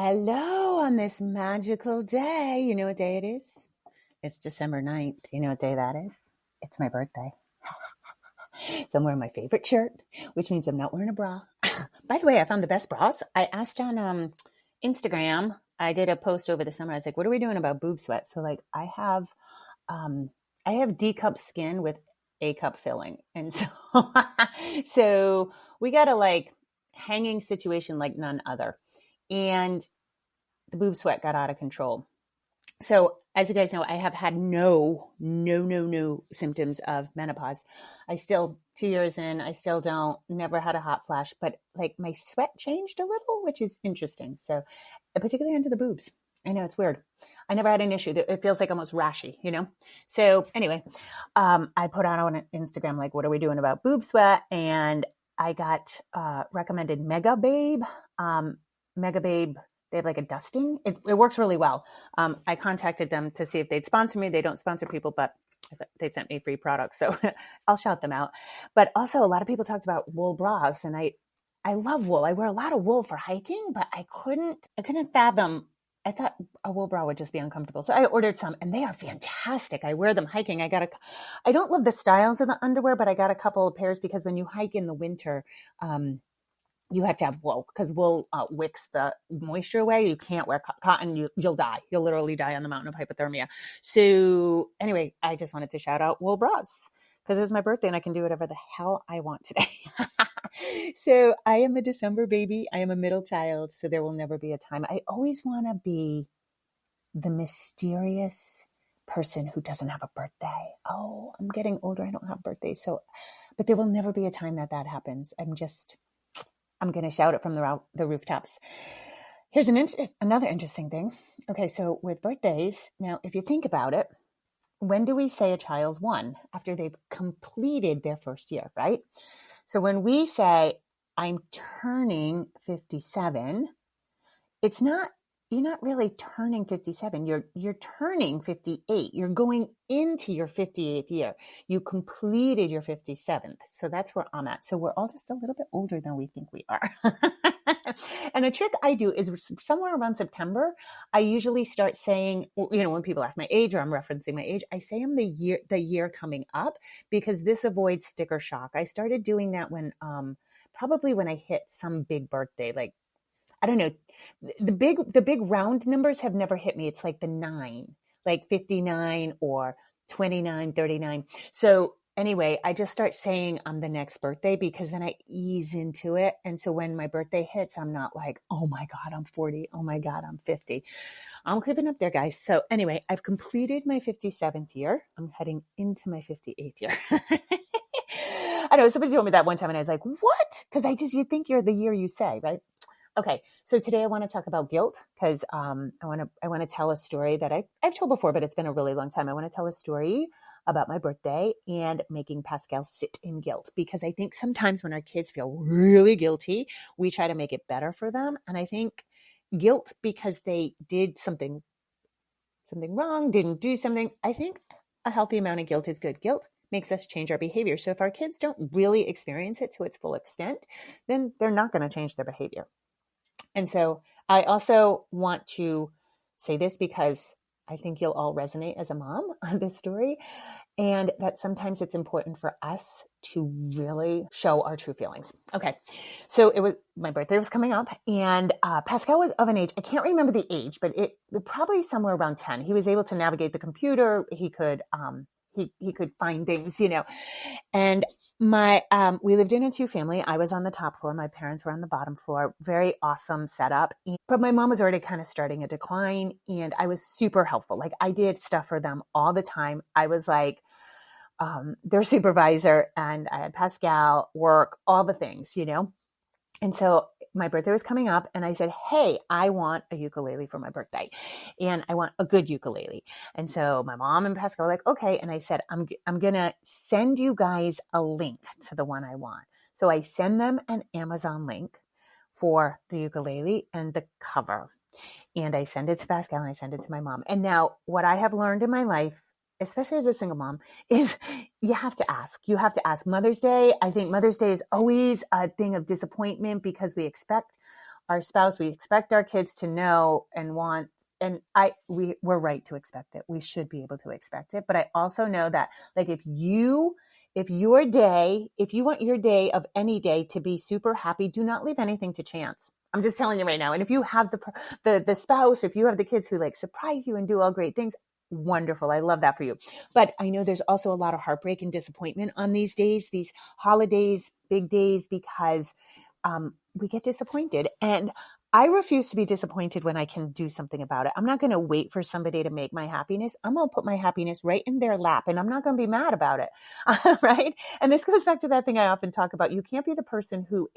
Hello on this magical day. You know what day it is? It's December 9th. You know what day that is? It's my birthday. So I'm wearing my favorite shirt, which means I'm not wearing a bra. By the way, I found the best bras. I asked on Instagram. I did a post over the summer. I was like, what are we doing about boob sweat? So like um I have D cup skin with A cup filling. And so so we got a like hanging situation like none other. And the boob sweat got out of control. So as you guys know, I have had no symptoms of menopause. I still, 2 years in, I still don't, never had a hot flash, but like my sweat changed a little, which is interesting. So particularly under the boobs. I know it's weird. I never had an issue. It feels like almost rashy, you know? So anyway, I put out on Instagram, like, what are we doing about boob sweat? And I got recommended Mega Babe. Mega Babe, they have like a dusting. It works really well. I contacted them to see if they'd sponsor me. They don't sponsor people, but they sent me free products. So I'll shout them out. But also a lot of people talked about wool bras, and I love wool. I wear a lot of wool for hiking, but I couldn't fathom. I thought a wool bra would just be uncomfortable. So I ordered some, and they are fantastic. I wear them hiking. I don't love the styles of the underwear, but I got a couple of pairs because when you hike in the winter, you have to have wool because wool wicks the moisture away. You can't wear cotton. You'll die. You'll literally die on the mountain of hypothermia. So anyway, I just wanted to shout out wool bras because it's my birthday and I can do whatever the hell I want today. So I am a December baby. I am a middle child. So there will never be a time. I always want to be the mysterious person who doesn't have a birthday. Oh, I'm getting older. I don't have birthdays. So, but there will never be a time that happens. I'm going to shout it from the rooftops. Here's another interesting thing. Okay, so with birthdays, now if you think about it, when do we say a child's one? After they've completed their first year, right? So when we say, I'm turning 57, it's not, you're not really turning 57. You're turning 58. You're going into your 58th year. You completed your 57th. So that's where I'm at. So we're all just a little bit older than we think we are. And a trick I do is somewhere around September, I usually start saying, you know, when people ask my age or I'm referencing my age, I say I'm the year coming up because this avoids sticker shock. I started doing that when, probably when I hit some big birthday, like, I don't know. The big round numbers have never hit me. It's like the 9, like 59 or 29, 39. So anyway, I just start saying I'm the next birthday because then I ease into it. And so when my birthday hits, I'm not like, oh my God, I'm 40. Oh my God, I'm 50. I'm creeping up there, guys. So anyway, I've completed my 57th year. I'm heading into my 58th year. I know somebody told me that one time and I was like, what? Because you think you're the year you say, right? Okay, so today I want to talk about guilt because I want to tell a story that I've told before, but it's been a really long time. I want to tell a story about my birthday and making Pascal sit in guilt because I think sometimes when our kids feel really guilty, we try to make it better for them. And I think guilt because they did something wrong, didn't do something. I think a healthy amount of guilt is good. Guilt makes us change our behavior. So if our kids don't really experience it to its full extent, then they're not going to change their behavior. And so I also want to say this because I think you'll all resonate as a mom on this story, and that sometimes it's important for us to really show our true feelings. Okay, so my birthday was coming up, and Pascal was of an age, I can't remember the age, but it probably somewhere around 10. He was able to navigate the computer. He could he could find things, you know, and we lived in a 2-family. I was on the top floor. My parents were on the bottom floor. Very awesome setup. But my mom was already kind of starting a decline and I was super helpful. Like I did stuff for them all the time. I was like, their supervisor and I had Pascal work, all the things, you know? And so my birthday was coming up and I said, hey, I want a ukulele for my birthday and I want a good ukulele. And so my mom and Pascal were like, okay. And I said, I'm going to send you guys a link to the one I want. So I send them an Amazon link for the ukulele and the cover. And I send it to Pascal and I send it to my mom. And now what I have learned in my life, especially as a single mom, is you have to ask. You have to ask. Mother's Day, I think Mother's Day is always a thing of disappointment because we expect our spouse, we expect our kids to know and want, and we're right to expect it. We should be able to expect it. But I also know that, like, if you want your day of any day to be super happy, do not leave anything to chance. I'm just telling you right now. And if you have the spouse, if you have the kids who like surprise you and do all great things, wonderful. I love that for you. But I know there's also a lot of heartbreak and disappointment on these days, these holidays, big days, because we get disappointed. And I refuse to be disappointed when I can do something about it. I'm not going to wait for somebody to make my happiness. I'm going to put my happiness right in their lap, and I'm not going to be mad about it. Right? And this goes back to that thing I often talk about. You can't be the person who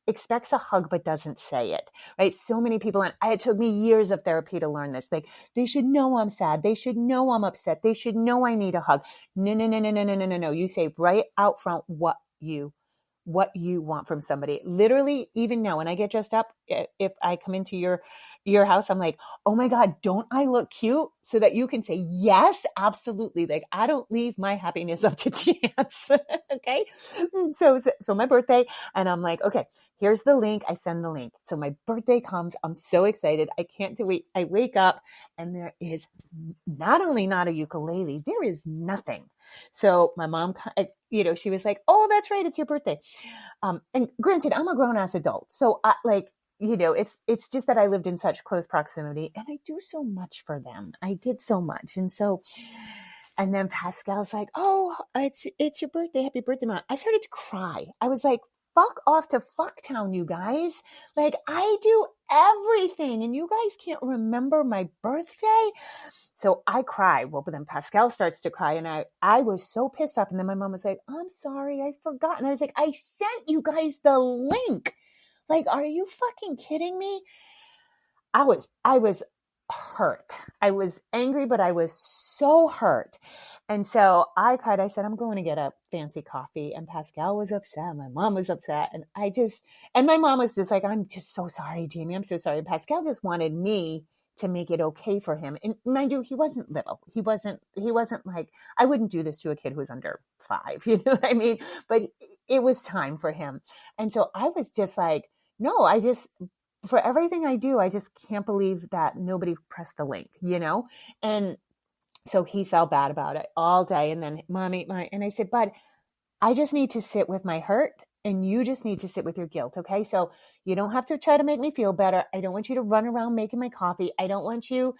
expects a hug but doesn't say it, right? So many people, and it took me years of therapy to learn this. Like, they should know I'm sad. They should know I'm upset. They should know I need a hug. No, no, no, no, no, no, no, no, no. You say right out front what you want from somebody. Literally, even now, when I get dressed up, if I come into your house, I'm like, oh my God, don't I look cute? So that you can say, yes, absolutely. Like, I don't leave my happiness up to chance. Okay. So my birthday, and I'm like, okay, here's the link. I send the link. So my birthday comes. I'm so excited. I can't wait. I wake up and there is not only not a ukulele, there is nothing. So my mom, she was like, oh, that's right. It's your birthday. And granted, I'm a grown ass adult. So it's just that I lived in such close proximity, and I do so much for them. I did so much. And then Pascal's like, oh, it's your birthday. Happy birthday, Mom. I started to cry. I was like, fuck off to Fucktown, you guys. Like, I do everything and you guys can't remember my birthday. So I cry. Well, but then Pascal starts to cry, and I was so pissed off. And then my mom was like, I'm sorry, I forgot. And I was like, I sent you guys the link. Like, are you fucking kidding me? I was hurt. I was angry, but I was so hurt. And so I cried. I said, I'm going to get a fancy coffee. And Pascal was upset. My mom was upset. And my mom was just like, I'm just so sorry, Jamie. I'm so sorry. And Pascal just wanted me to make it okay for him. And mind you, he wasn't little. He wasn't like, I wouldn't do this to a kid who was under 5, you know what I mean? But it was time for him. And so I was just like, no, for everything I do, I just can't believe that nobody pressed the link, And so he felt bad about it all day. And then and I said, bud, I just need to sit with my hurt, and you just need to sit with your guilt. Okay. So you don't have to try to make me feel better. I don't want you to run around making my coffee. I don't want you,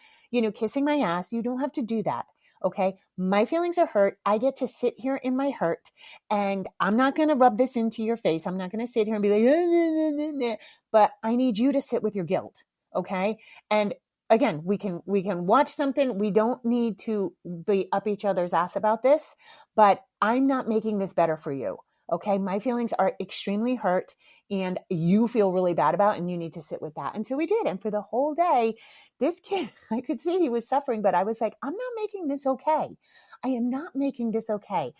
kissing my ass. You don't have to do that. Okay. My feelings are hurt. I get to sit here in my hurt, and I'm not going to rub this into your face. I'm not going to sit here and be like, nah, nah, nah. But I need you to sit with your guilt. Okay. And again, we can watch something. We don't need to be up each other's ass about this, but I'm not making this better for you. Okay. My feelings are extremely hurt, and you feel really bad about, and you need to sit with that. And so we did. And for the whole day, this kid, I could see he was suffering, but I was like, I'm not making this okay. I am not making this okay.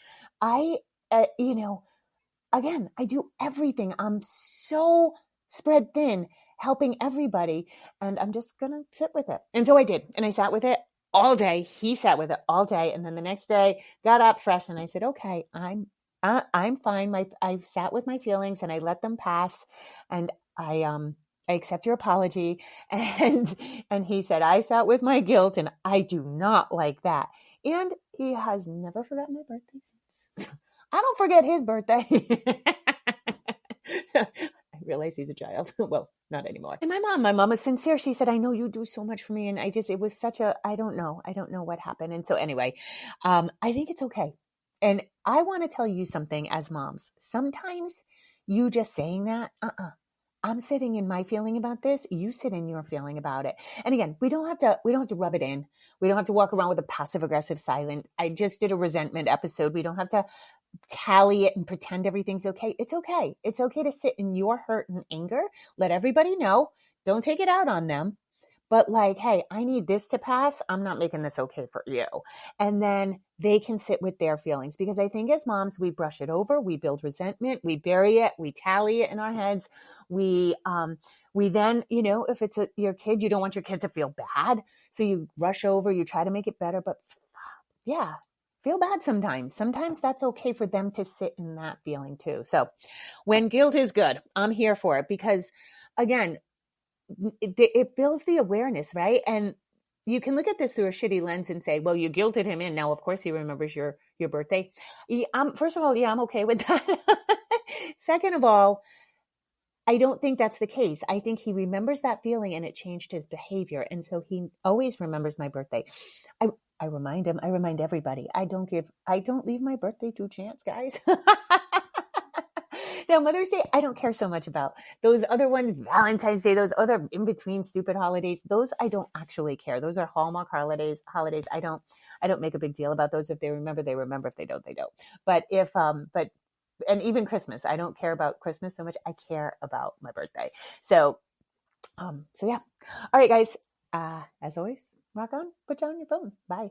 Again, I do everything. I'm so spread thin, helping everybody, and I'm just going to sit with it. And so I did. And I sat with it all day. He sat with it all day. And then the next day got up fresh, and I said, okay, I'm fine. I sat with my feelings, and I let them pass. And I accept your apology. And he said, I sat with my guilt, and I do not like that. And he has never forgotten my birthday since. I don't forget his birthday. I realize he's a child. Well, not anymore. And my mom was sincere. She said, I know you do so much for me. And it was such I don't know what happened. And so anyway, I think it's okay. And I want to tell you something as moms. Sometimes you just saying that, I'm sitting in my feeling about this. You sit in your feeling about it. And again, we don't have to rub it in. We don't have to walk around with a passive aggressive silent. I just did a resentment episode. We don't have to tally it and pretend everything's okay. It's okay. It's okay to sit in your hurt and anger. Let everybody know. Don't take it out on them. But like, hey, I need this to pass. I'm not making this okay for you. And then they can sit with their feelings, because I think as moms, we brush it over. We build resentment. We bury it. We tally it in our heads. We then, if it's your kid, you don't want your kid to feel bad. So you rush over, you try to make it better, but yeah, feel bad sometimes. Sometimes that's okay for them to sit in that feeling too. So when guilt is good, I'm here for it, because again, it builds the awareness, right? And you can look at this through a shitty lens and say, well, you guilted him in. Now, of course, he remembers your birthday. First of all, yeah, I'm okay with that. Second of all, I don't think that's the case. I think he remembers that feeling and it changed his behavior. And so he always remembers my birthday. I remind him, I remind everybody, I don't leave my birthday to chance, guys. Now, Mother's Day, I don't care so much about. Those other ones, Valentine's Day, those other in-between stupid holidays, those I don't actually care. Those are Hallmark holidays. I don't make a big deal about those. If they remember, they remember. If they don't, they don't. But and even Christmas, I don't care about Christmas so much. I care about my birthday. So yeah. All right, guys. As always, rock on, put down your phone. Bye.